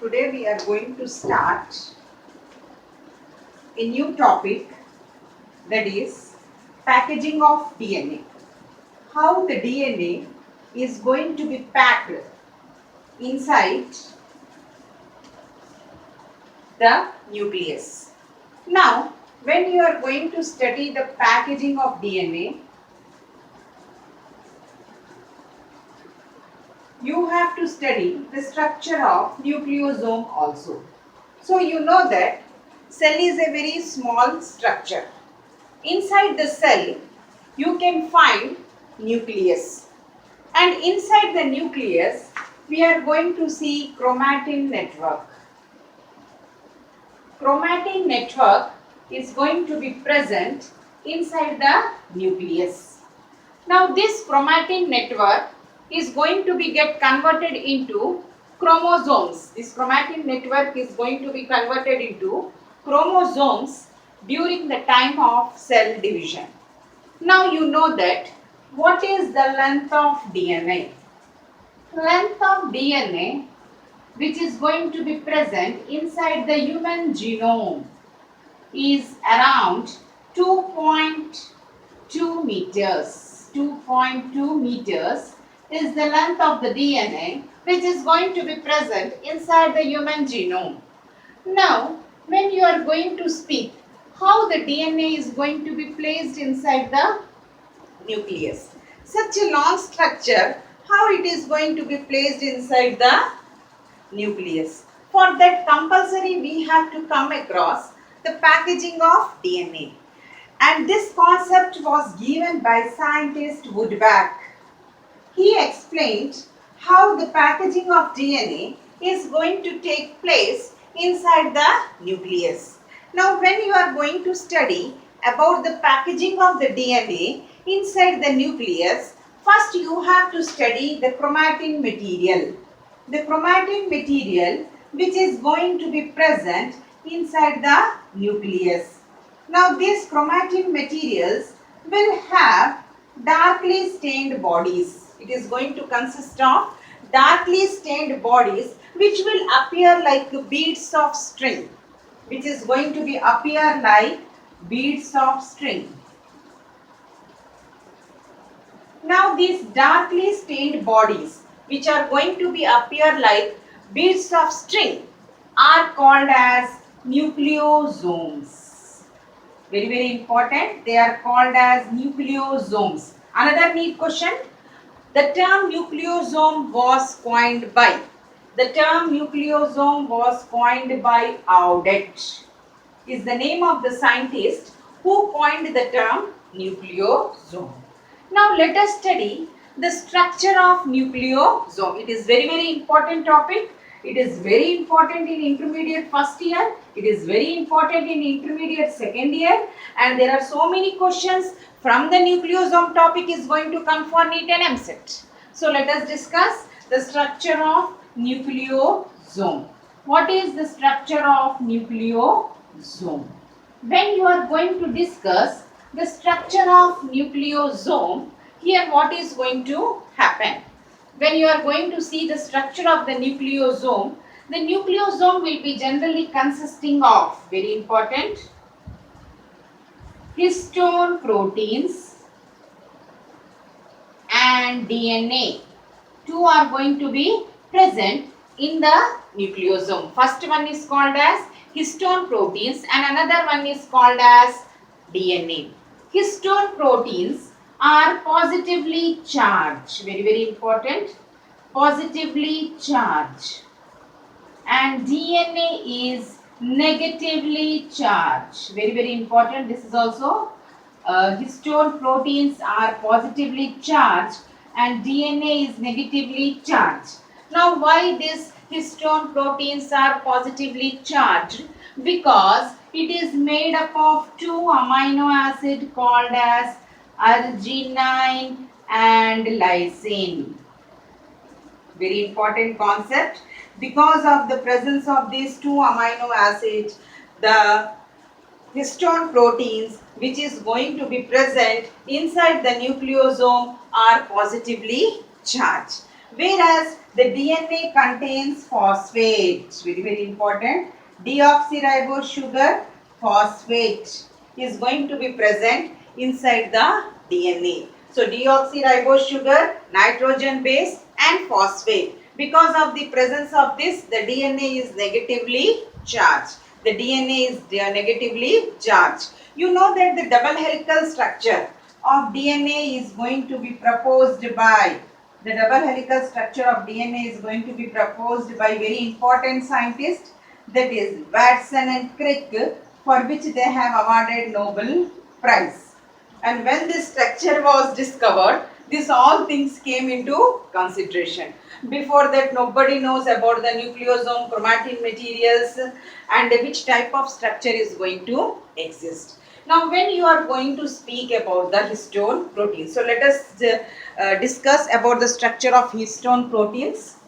Today we are going to start a new topic, that is packaging of DNA. How the DNA is going to be packed inside the nucleus. Now, when you are going to study the packaging of DNA, you have to study the structure of nucleosome also. So you know that cell is a very small structure. Inside the cell, you can find nucleus. And inside the nucleus, we are going to see chromatin network. Chromatin network is going to be present inside the nucleus. Now this chromatin network is going to be get converted into chromosomes. This chromatin network is going to be converted into chromosomes during the time of cell division. Now you know that what is the length of DNA? Length of DNA which is going to be present inside the human genome is around 2.2 meters. 2.2 meters is the length of the DNA which is going to be present inside the human genome. Now, when you are going to speak how the DNA is going to be placed inside the nucleus, such a long structure, how it is going to be placed inside the nucleus? For that compulsory we have to come across the packaging of DNA. And this concept was given by scientist Woodback. He explained how the packaging of DNA is going to take place inside the nucleus. Now when you are going to study about the packaging of the DNA inside the nucleus, first you have to study the chromatin material. The chromatin material which is going to be present inside the nucleus. Now these chromatin materials will have darkly stained bodies. It is going to consist of darkly stained bodies which will appear like beads of string. Which is going to be appear like beads of string. Now these darkly stained bodies which are going to be appear like beads of string are called as nucleosomes. Very, very important. They are called as nucleosomes. Another neat question. The term nucleosome was coined by. The term nucleosome was coined by Audet. Is the name of the scientist who coined the term nucleosome. Now let us study the structure of nucleosome. It is very, very important topic. It is very important in intermediate first year. It is very important in intermediate second year. And there are so many questions from the nucleosome topic is going to come for NEET and EAMCET. So let us discuss the structure of nucleosome. What is the structure of nucleosome? When you are going to discuss the structure of nucleosome, here what is going to happen? When you are going to see the structure of the nucleosome will be generally consisting of, very important, histone proteins and DNA. Two are going to be present in the nucleosome. First one is called as histone proteins and another one is called as DNA. Histone proteins are positively charged, very, very important, positively charged, and DNA is negatively charged, very, very important. This is also histone proteins are positively charged and DNA is negatively charged. Now why these histone proteins are positively charged? Because it is made up of two amino acids called as arginine and lysine. Very important concept. Because of the presence of these two amino acids, the histone proteins which is going to be present inside the nucleosome are positively charged. Whereas the DNA contains phosphate, very very important. Deoxyribose sugar, phosphate is going to be present inside the DNA. So deoxyribose sugar, nitrogen base and phosphate. Because of the presence of this, the DNA is negatively charged. The DNA is negatively charged. You know that the double helical structure of DNA is going to be proposed by the double helical structure of DNA is going to be proposed by very important scientists, that is Watson and Crick, for which they have awarded Nobel Prize. And when this structure was discovered, this all things came into consideration. Before that, nobody knows about the nucleosome, chromatin materials, and which type of structure is going to exist. Now, when you are going to speak about the histone protein, so let us discuss about the structure of histone proteins.